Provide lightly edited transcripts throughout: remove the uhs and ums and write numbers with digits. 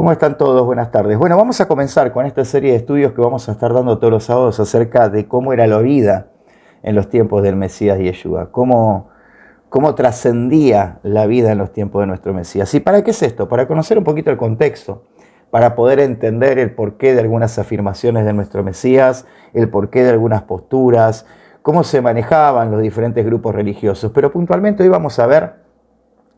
¿Cómo están todos? Buenas tardes. Bueno, vamos a comenzar con esta serie de estudios que vamos a estar dando todos los sábados acerca de cómo era la vida en los tiempos del Mesías Yeshua, cómo trascendía la vida en los tiempos de nuestro Mesías. ¿Y para qué es esto? Para conocer un poquito el contexto, para poder entender el porqué de algunas afirmaciones de nuestro Mesías, el porqué de algunas posturas, cómo se manejaban los diferentes grupos religiosos. Pero puntualmente hoy vamos a ver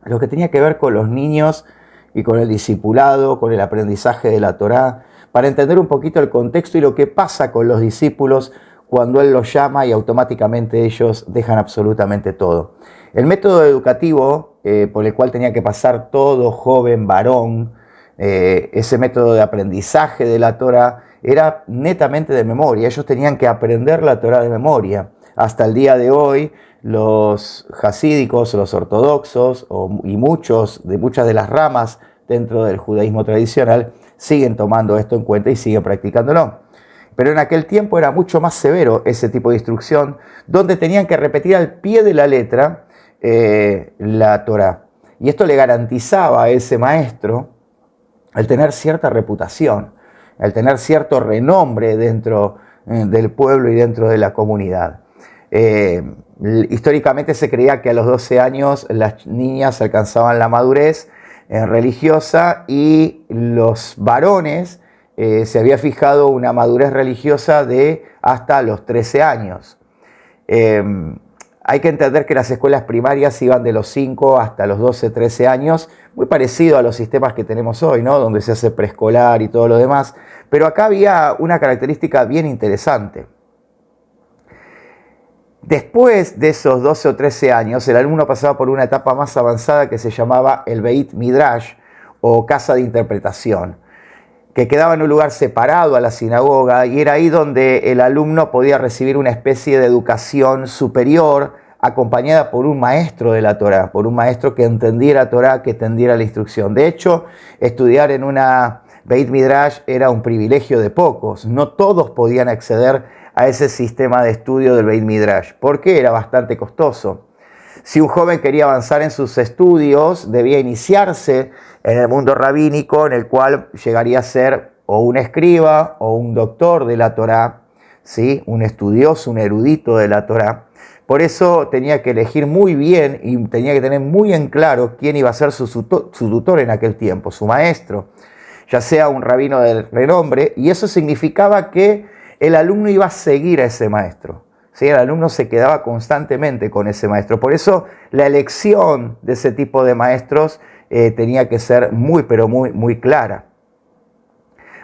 lo que tenía que ver con los niños y con el discipulado, con el aprendizaje de la Torá, para entender un poquito el contexto y lo que pasa con los discípulos cuando Él los llama y automáticamente ellos dejan absolutamente todo. El método educativo por el cual tenía que pasar todo joven varón, ese método de aprendizaje de la Torá, era netamente de memoria. Ellos tenían que aprender la Torá de memoria. Hasta el día de hoy, los hasídicos, los ortodoxos y muchas de las ramas dentro del judaísmo tradicional siguen tomando esto en cuenta y siguen practicándolo. Pero en aquel tiempo era mucho más severo ese tipo de instrucción, donde tenían que repetir al pie de la letra la Torá. Y esto le garantizaba a ese maestro el tener cierta reputación, el tener cierto renombre dentro del pueblo y dentro de la comunidad. Históricamente se creía que a los 12 años las niñas alcanzaban la madurez religiosa y los varones se había fijado una madurez religiosa de hasta los 13 años. Hay que entender que las escuelas primarias iban de los 5 hasta los 12, 13 años, muy parecido a los sistemas que tenemos hoy, ¿no? Donde se hace preescolar y todo lo demás. Pero acá había una característica bien interesante. Después de esos 12 o 13 años, el alumno pasaba por una etapa más avanzada que se llamaba el Beit Midrash, o casa de interpretación, que quedaba en un lugar separado a la sinagoga, y era ahí donde el alumno podía recibir una especie de educación superior, acompañada por un maestro de la Torá, por un maestro que entendiera la Torá, que entendiera la instrucción. De hecho, estudiar en una Beit Midrash era un privilegio de pocos. No todos podían acceder a ese sistema de estudio del Beit Midrash, porque era bastante costoso. Si un joven quería avanzar en sus estudios, debía iniciarse en el mundo rabínico, en el cual llegaría a ser o un escriba o un doctor de la Torá, ¿sí? Un estudioso, un erudito de la Torá. Por eso tenía que elegir muy bien y tenía que tener muy en claro quién iba a ser su tutor en aquel tiempo, su maestro, ya sea un rabino de renombre, y eso significaba que el alumno iba a seguir a ese maestro. ¿Sí? El alumno se quedaba constantemente con ese maestro. Por eso la elección de ese tipo de maestros tenía que ser muy clara.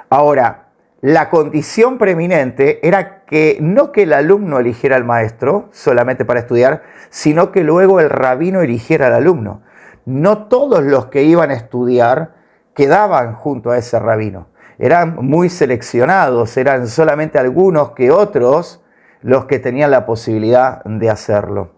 Ahora, la condición preeminente era que no que el alumno eligiera al maestro solamente para estudiar, sino que luego el rabino eligiera al alumno. No todos los que iban a estudiar quedaban junto a ese rabino. Eran muy seleccionados, eran solamente algunos que otros los que tenían la posibilidad de hacerlo.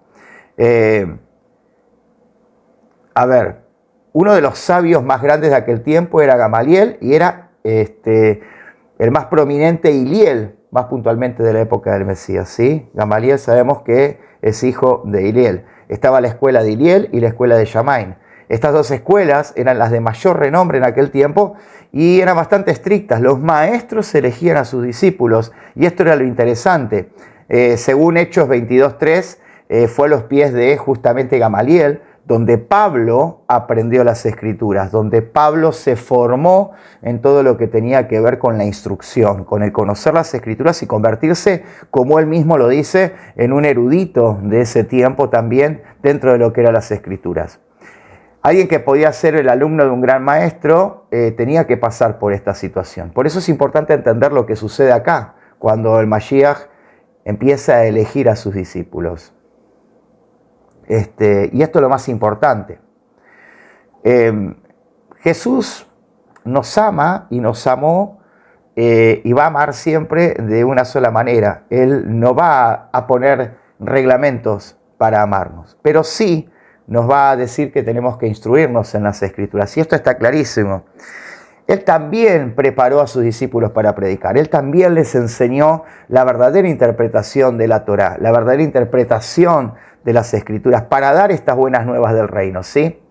Uno de los sabios más grandes de aquel tiempo era Gamaliel, y era el más prominente Hiliel, más puntualmente de la época del Mesías, ¿sí? Gamaliel sabemos que es hijo de Hiliel. Estaba la escuela de Hiliel y la escuela de Shammai. Estas dos escuelas eran las de mayor renombre en aquel tiempo y eran bastante estrictas. Los maestros elegían a sus discípulos, y esto era lo interesante. Según Hechos 22:3, fue a los pies de justamente Gamaliel, donde Pablo aprendió las escrituras, donde Pablo se formó en todo lo que tenía que ver con la instrucción, con el conocer las escrituras y convertirse, como él mismo lo dice, en un erudito de ese tiempo también dentro de lo que eran las escrituras. Alguien que podía ser el alumno de un gran maestro tenía que pasar por esta situación. Por eso es importante entender lo que sucede acá, cuando el Mashiach empieza a elegir a sus discípulos. Y esto es lo más importante. Jesús nos ama y nos amó y va a amar siempre de una sola manera. Él no va a poner reglamentos para amarnos, pero sí nos va a decir que tenemos que instruirnos en las Escrituras. Y esto está clarísimo. Él también preparó a sus discípulos para predicar. Él también les enseñó la verdadera interpretación de la Torá, la verdadera interpretación de las Escrituras para dar estas buenas nuevas del reino, ¿sí?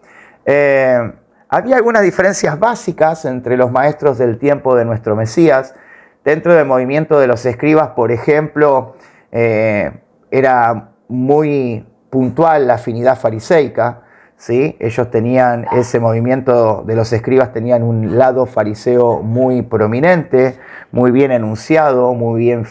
Había algunas diferencias básicas entre los maestros del tiempo de nuestro Mesías. Dentro del movimiento de los escribas, por ejemplo, era muy puntual la afinidad fariseica, ¿sí? Ellos tenían ese movimiento de los escribas, tenían un lado fariseo muy prominente, muy bien enunciado, muy bien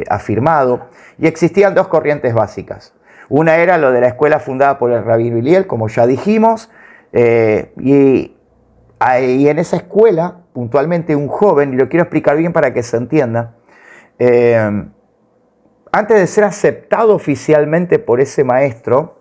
afirmado, y existían dos corrientes básicas. Una era lo de la escuela fundada por el rabí Hillel, como ya dijimos, y en esa escuela, puntualmente un joven, y lo quiero explicar bien para que se entienda, antes de ser aceptado oficialmente por ese maestro,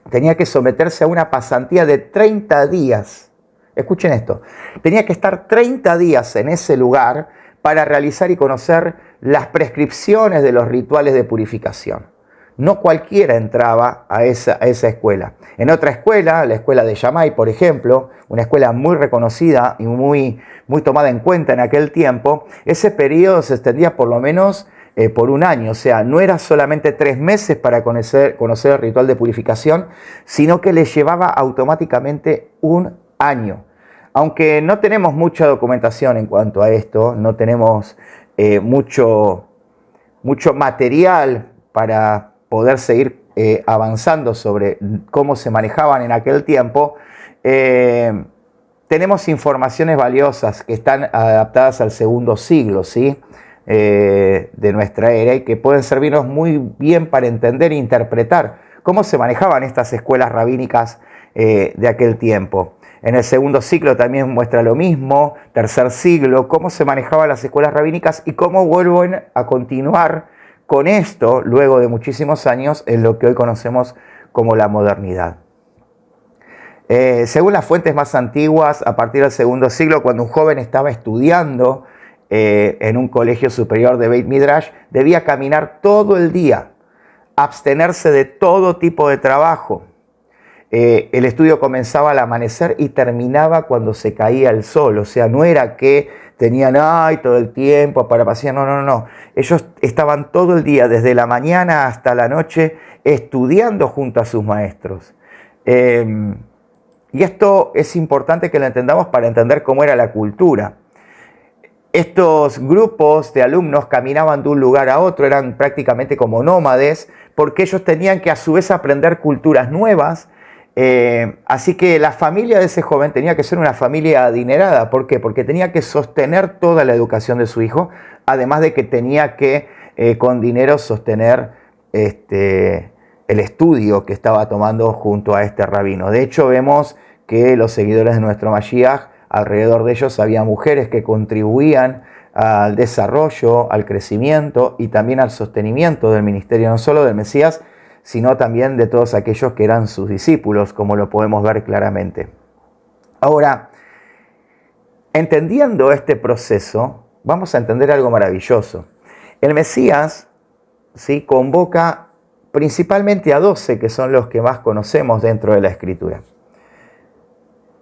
tenía que someterse a una pasantía de 30 días. Escuchen esto, tenía que estar 30 días en ese lugar para realizar y conocer las prescripciones de los rituales de purificación. No cualquiera entraba a esa escuela. En otra escuela, la escuela de Shammai, por ejemplo, una escuela muy reconocida y muy tomada en cuenta en aquel tiempo, ese periodo se extendía por lo menos por un año. O sea, no era solamente 3 meses para conocer el ritual de purificación, sino que le llevaba automáticamente un año. Aunque no tenemos mucha documentación en cuanto a esto, no tenemos mucho material para poder seguir avanzando sobre cómo se manejaban en aquel tiempo, tenemos informaciones valiosas que están adaptadas al segundo siglo, ¿sí? De nuestra era, y que pueden servirnos muy bien para entender e interpretar cómo se manejaban estas escuelas rabínicas de aquel tiempo. En el segundo siglo también muestra lo mismo, tercer siglo, cómo se manejaban las escuelas rabínicas y cómo vuelven a continuar con esto, luego de muchísimos años, en lo que hoy conocemos como la modernidad. Según las fuentes más antiguas, a partir del segundo siglo, cuando un joven estaba estudiando en un colegio superior de Beit Midrash, debía caminar todo el día, abstenerse de todo tipo de trabajo. El estudio comenzaba al amanecer y terminaba cuando se caía el sol. O sea, no era que tenían todo el tiempo para pasear, no. Ellos estaban todo el día, desde la mañana hasta la noche, estudiando junto a sus maestros. Y esto es importante que lo entendamos para entender cómo era la cultura. Estos grupos de alumnos caminaban de un lugar a otro, eran prácticamente como nómades, porque ellos tenían que a su vez aprender culturas nuevas. Así que la familia de ese joven tenía que ser una familia adinerada. ¿Por qué? Porque tenía que sostener toda la educación de su hijo, además de que tenía que con dinero sostener el estudio que estaba tomando junto a este rabino. De hecho, vemos que los seguidores de nuestro Mashiach, alrededor de ellos había mujeres que contribuían al desarrollo, al crecimiento y también al sostenimiento del ministerio, no solo del Mesías, sino también de todos aquellos que eran sus discípulos, como lo podemos ver claramente. Ahora, entendiendo este proceso, vamos a entender algo maravilloso. El Mesías, ¿sí?, convoca principalmente a 12, que son los que más conocemos dentro de la Escritura.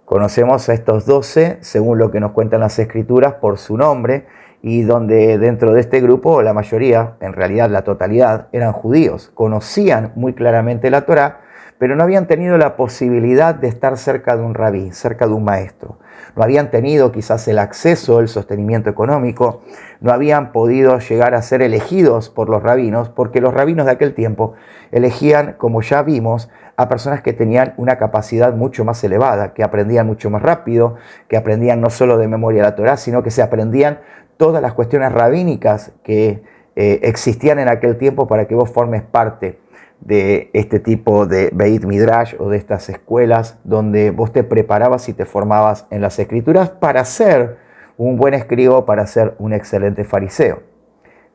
Conocemos a estos 12, según lo que nos cuentan las Escrituras, por su nombre, y donde dentro de este grupo la mayoría, en realidad la totalidad, eran judíos. Conocían muy claramente la Torá, pero no habían tenido la posibilidad de estar cerca de un rabí, cerca de un maestro. No habían tenido quizás el acceso, el sostenimiento económico, no habían podido llegar a ser elegidos por los rabinos, porque los rabinos de aquel tiempo elegían, como ya vimos, a personas que tenían una capacidad mucho más elevada, que aprendían mucho más rápido, que aprendían no solo de memoria la Torá, sino que se aprendían todas las cuestiones rabínicas que existían en aquel tiempo para que vos formes parte de este tipo de Beit Midrash o de estas escuelas donde vos te preparabas y te formabas en las Escrituras para ser un buen escriba, para ser un excelente fariseo.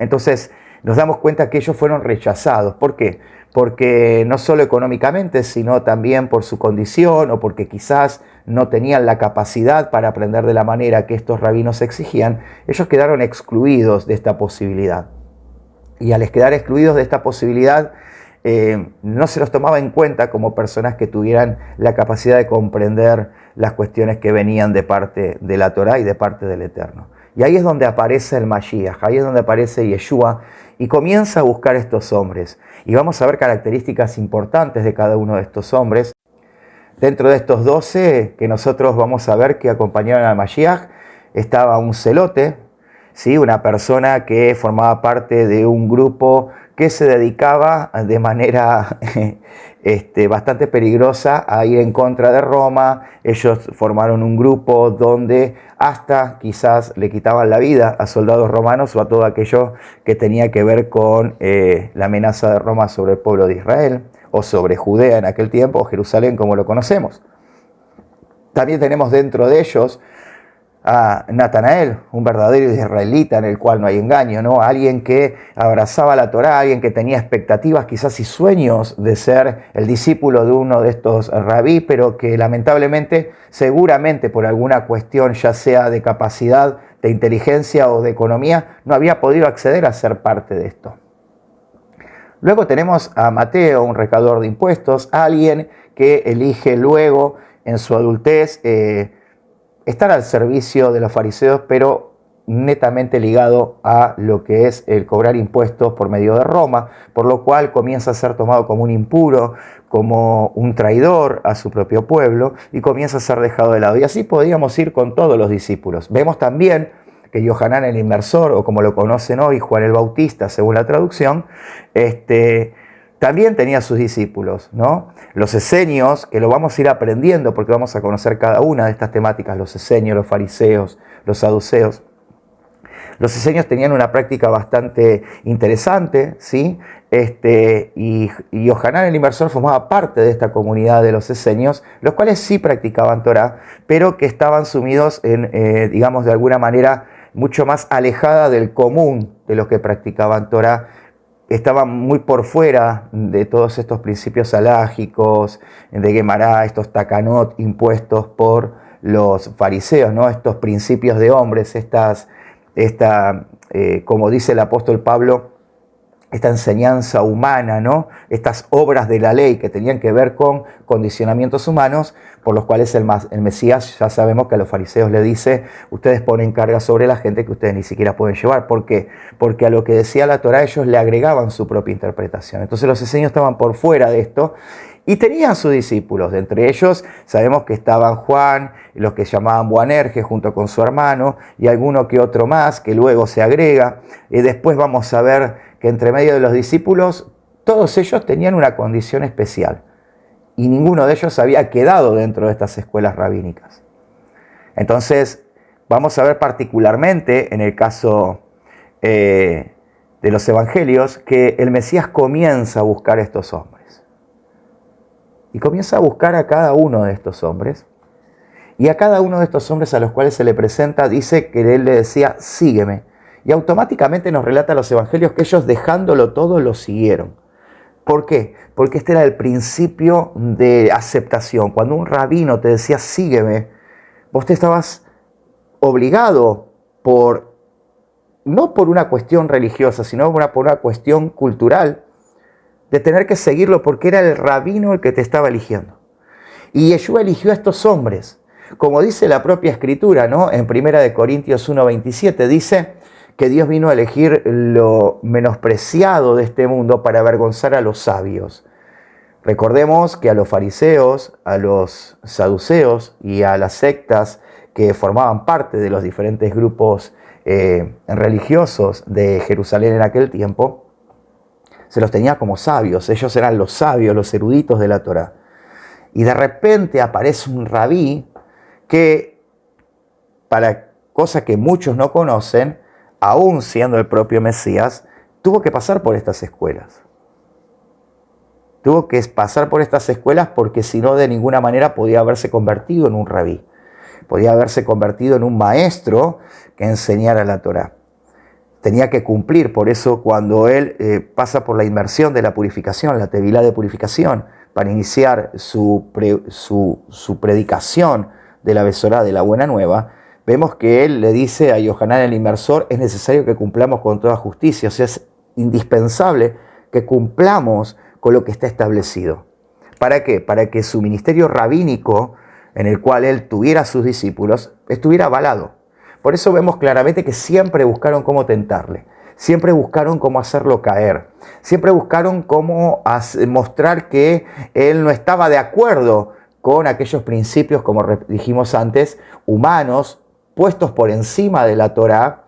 Entonces nos damos cuenta que ellos fueron rechazados. ¿Por qué? Porque no solo económicamente, sino también por su condición o porque quizás no tenían la capacidad para aprender de la manera que estos rabinos exigían, ellos quedaron excluidos de esta posibilidad. Y al quedar excluidos de esta posibilidad, no se los tomaba en cuenta como personas que tuvieran la capacidad de comprender las cuestiones que venían de parte de la Torá y de parte del Eterno. Y ahí es donde aparece el Mashiach, ahí es donde aparece Yeshua y comienza a buscar estos hombres. Y vamos a ver características importantes de cada uno de estos hombres. Dentro de estos 12 que nosotros vamos a ver que acompañaron al Mashiach, estaba un celote, ¿sí? Una persona que formaba parte de un grupo que se dedicaba de manera bastante peligrosa a ir en contra de Roma. Ellos formaron un grupo donde hasta quizás le quitaban la vida a soldados romanos o a todo aquello que tenía que ver con la amenaza de Roma sobre el pueblo de Israel, o sobre Judea en aquel tiempo, o Jerusalén como lo conocemos. También tenemos dentro de ellos a Natanael, un verdadero israelita en el cual no hay engaño, ¿no? Alguien que abrazaba la Torá, alguien que tenía expectativas quizás y sueños de ser el discípulo de uno de estos rabí, pero que lamentablemente, seguramente por alguna cuestión, ya sea de capacidad, de inteligencia o de economía, no había podido acceder a ser parte de esto. Luego tenemos a Mateo, un recaudador de impuestos, alguien que elige luego en su adultez estar al servicio de los fariseos, pero netamente ligado a lo que es el cobrar impuestos por medio de Roma, por lo cual comienza a ser tomado como un impuro, como un traidor a su propio pueblo, y comienza a ser dejado de lado. Y así podíamos ir con todos los discípulos. Vemos también que Yohanan el Inmersor, o como lo conocen hoy, Juan el Bautista, según la traducción, también tenía sus discípulos, ¿no? Los esenios, que lo vamos a ir aprendiendo porque vamos a conocer cada una de estas temáticas, los esenios, los fariseos, los saduceos. Los esenios tenían una práctica bastante interesante, ¿sí? Y Yohanan el Inmersor formaba parte de esta comunidad de los esenios, los cuales sí practicaban Torá, pero que estaban sumidos en, digamos, de alguna manera mucho más alejada del común de los que practicaban Torá. Estaban muy por fuera de todos estos principios halágicos, de Guemará, estos takanot impuestos por los fariseos, ¿no? Estos principios de hombres, como dice el apóstol Pablo, esta enseñanza humana, ¿no? Estas obras de la ley que tenían que ver con condicionamientos humanos, por los cuales el Mesías, ya sabemos que a los fariseos le dice, ustedes ponen carga sobre la gente que ustedes ni siquiera pueden llevar. ¿Por qué? Porque a lo que decía la Torá ellos le agregaban su propia interpretación. Entonces los esenios estaban por fuera de esto y tenían sus discípulos. De entre ellos sabemos que estaban Juan, los que llamaban Boanerges junto con su hermano, y alguno que otro más que luego se agrega. Y después vamos a ver que entre medio de los discípulos, todos ellos tenían una condición especial y ninguno de ellos había quedado dentro de estas escuelas rabínicas. Entonces, vamos a ver particularmente en el caso de los evangelios que el Mesías comienza a buscar a estos hombres. Y comienza a buscar a cada uno de estos hombres. Y a cada uno de estos hombres a los cuales se le presenta, dice que él le decía, sígueme. Y automáticamente nos relata los evangelios que ellos, dejándolo todo, lo siguieron. ¿Por qué? Porque este era el principio de aceptación. Cuando un rabino te decía, sígueme, vos te estabas obligado no por una cuestión religiosa, sino por una cuestión cultural, de tener que seguirlo porque era el rabino el que te estaba eligiendo. Y Yeshua eligió a estos hombres. Como dice la propia Escritura, ¿no? En 1 Corintios 1:27 dice que Dios vino a elegir lo menospreciado de este mundo para avergonzar a los sabios. Recordemos que a los fariseos, a los saduceos y a las sectas que formaban parte de los diferentes grupos religiosos de Jerusalén en aquel tiempo, se los tenía como sabios. Ellos eran los sabios, los eruditos de la Torá. Y de repente aparece un rabí que, para cosa que muchos no conocen, aún siendo el propio Mesías, tuvo que pasar por estas escuelas. Tuvo que pasar por estas escuelas porque si no, de ninguna manera podía haberse convertido en un rabí. Podía haberse convertido en un maestro que enseñara la Torá. Tenía que cumplir, por eso cuando él pasa por la inmersión de la purificación, la tevilá de purificación, para iniciar su predicación de la Besorá, de la Buena Nueva, vemos que él le dice a Yohanan el Inmersor, es necesario que cumplamos con toda justicia, o sea, es indispensable que cumplamos con lo que está establecido. ¿Para qué? Para que su ministerio rabínico, en el cual él tuviera a sus discípulos, estuviera avalado. Por eso vemos claramente que siempre buscaron cómo tentarle, siempre buscaron cómo hacerlo caer, siempre buscaron cómo mostrar que él no estaba de acuerdo con aquellos principios, como dijimos antes, humanos, puestos por encima de la Torá,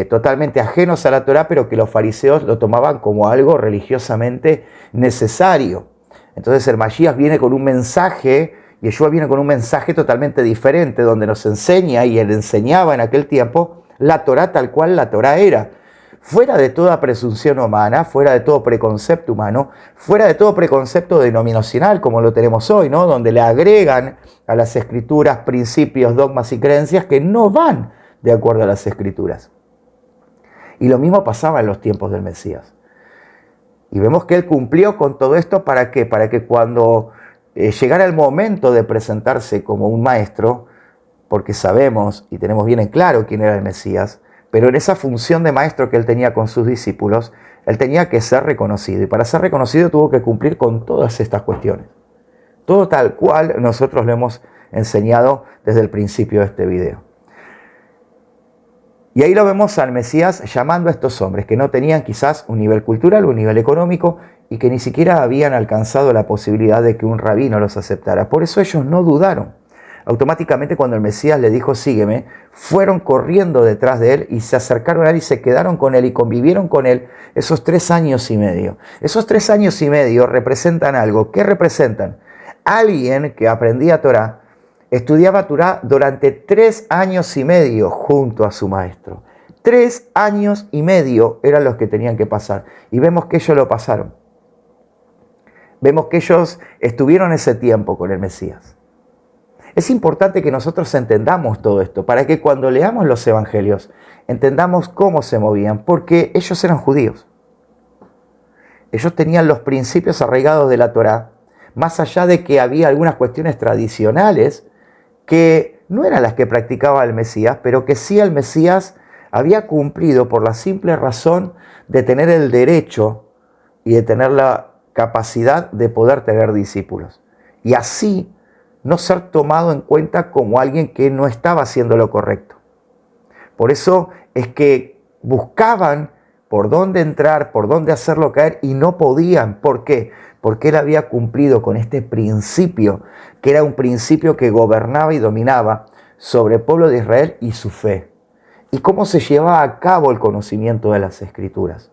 totalmente ajenos a la Torá, pero que los fariseos lo tomaban como algo religiosamente necesario. Entonces el Mashiach viene con un mensaje, Yeshua viene con un mensaje totalmente diferente, donde nos enseña, y él enseñaba en aquel tiempo, la Torá tal cual la Torá era. Fuera de toda presunción humana, fuera de todo preconcepto humano, fuera de todo preconcepto denominacional como lo tenemos hoy, ¿no? Donde le agregan a las escrituras principios, dogmas y creencias que no van de acuerdo a las escrituras. Y lo mismo pasaba en los tiempos del Mesías. Y vemos que él cumplió con todo esto, ¿para qué? Para que cuando llegara el momento de presentarse como un maestro, porque sabemos y tenemos bien en claro quién era el Mesías, pero en esa función de maestro que él tenía con sus discípulos, él tenía que ser reconocido. Y para ser reconocido tuvo que cumplir con todas estas cuestiones. Todo tal cual nosotros lo hemos enseñado desde el principio de este video. Y ahí lo vemos al Mesías llamando a estos hombres que no tenían quizás un nivel cultural o un nivel económico y que ni siquiera habían alcanzado la posibilidad de que un rabino los aceptara. Por eso ellos no dudaron. Automáticamente cuando el Mesías le dijo sígueme, fueron corriendo detrás de él y se acercaron a él y se quedaron con él y convivieron con él esos 3 años y medio. Esos 3 años y medio representan algo. ¿Qué representan? Alguien que aprendía Torá, estudiaba Torá durante 3 años y medio junto a su maestro. 3 años y medio eran los que tenían que pasar. Y vemos que ellos lo pasaron. Vemos que ellos estuvieron ese tiempo con el Mesías. Es importante que nosotros entendamos todo esto, para que cuando leamos los evangelios, entendamos cómo se movían, porque ellos eran judíos. Ellos tenían los principios arraigados de la Torá, más allá de que había algunas cuestiones tradicionales que no eran las que practicaba el Mesías, pero que sí el Mesías había cumplido por la simple razón de tener el derecho y de tener la capacidad de poder tener discípulos. Y así no ser tomado en cuenta como alguien que no estaba haciendo lo correcto. Por eso es que buscaban por dónde entrar, por dónde hacerlo caer y no podían. ¿Por qué? Porque él había cumplido con este principio, que era un principio que gobernaba y dominaba sobre el pueblo de Israel y su fe. Y cómo se llevaba a cabo el conocimiento de las Escrituras.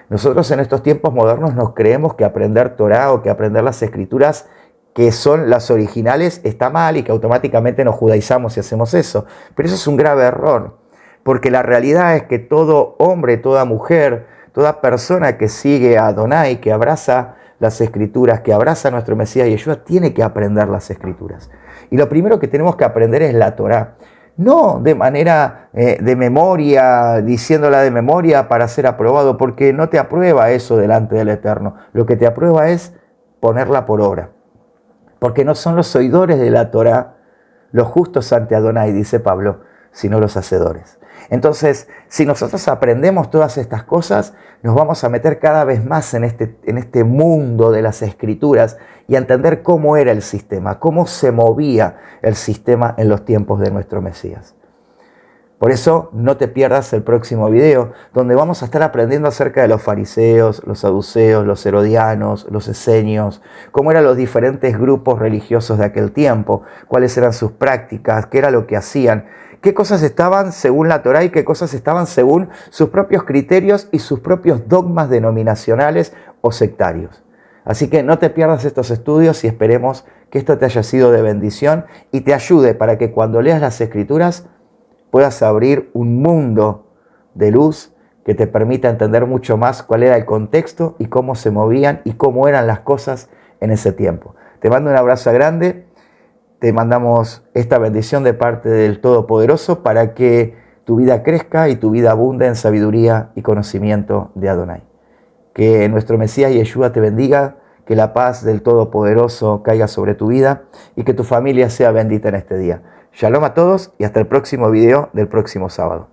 Nosotros en estos tiempos modernos nos creemos que aprender Torá o que aprender las Escrituras que son las originales está mal y que automáticamente nos judaizamos y hacemos eso. Pero eso es un grave error, porque la realidad es que todo hombre, toda mujer, toda persona que sigue a Adonai, que abraza las Escrituras, que abraza a nuestro Mesías Yeshua, tiene que aprender las Escrituras. Y lo primero que tenemos que aprender es la Torá. No de manera de memoria, diciéndola de memoria para ser aprobado, porque no te aprueba eso delante del Eterno. Lo que te aprueba es ponerla por obra. Porque no son los oidores de la Torá los justos ante Adonai, dice Pablo, sino los hacedores. Entonces, si nosotros aprendemos todas estas cosas, nos vamos a meter cada vez más en este mundo de las Escrituras y a entender cómo era el sistema, cómo se movía el sistema en los tiempos de nuestro Mesías. Por eso no te pierdas el próximo video, donde vamos a estar aprendiendo acerca de los fariseos, los saduceos, los herodianos, los esenios, cómo eran los diferentes grupos religiosos de aquel tiempo, cuáles eran sus prácticas, qué era lo que hacían, qué cosas estaban según la Torá y qué cosas estaban según sus propios criterios y sus propios dogmas denominacionales o sectarios. Así que no te pierdas estos estudios y esperemos que esto te haya sido de bendición y te ayude para que cuando leas las Escrituras puedas abrir un mundo de luz que te permita entender mucho más cuál era el contexto y cómo se movían y cómo eran las cosas en ese tiempo. Te mando un abrazo grande, te mandamos esta bendición de parte del Todopoderoso para que tu vida crezca y tu vida abunde en sabiduría y conocimiento de Adonai. Que nuestro Mesías Yeshua te bendiga, que la paz del Todopoderoso caiga sobre tu vida y que tu familia sea bendita en este día. Shalom a todos y hasta el próximo video del próximo sábado.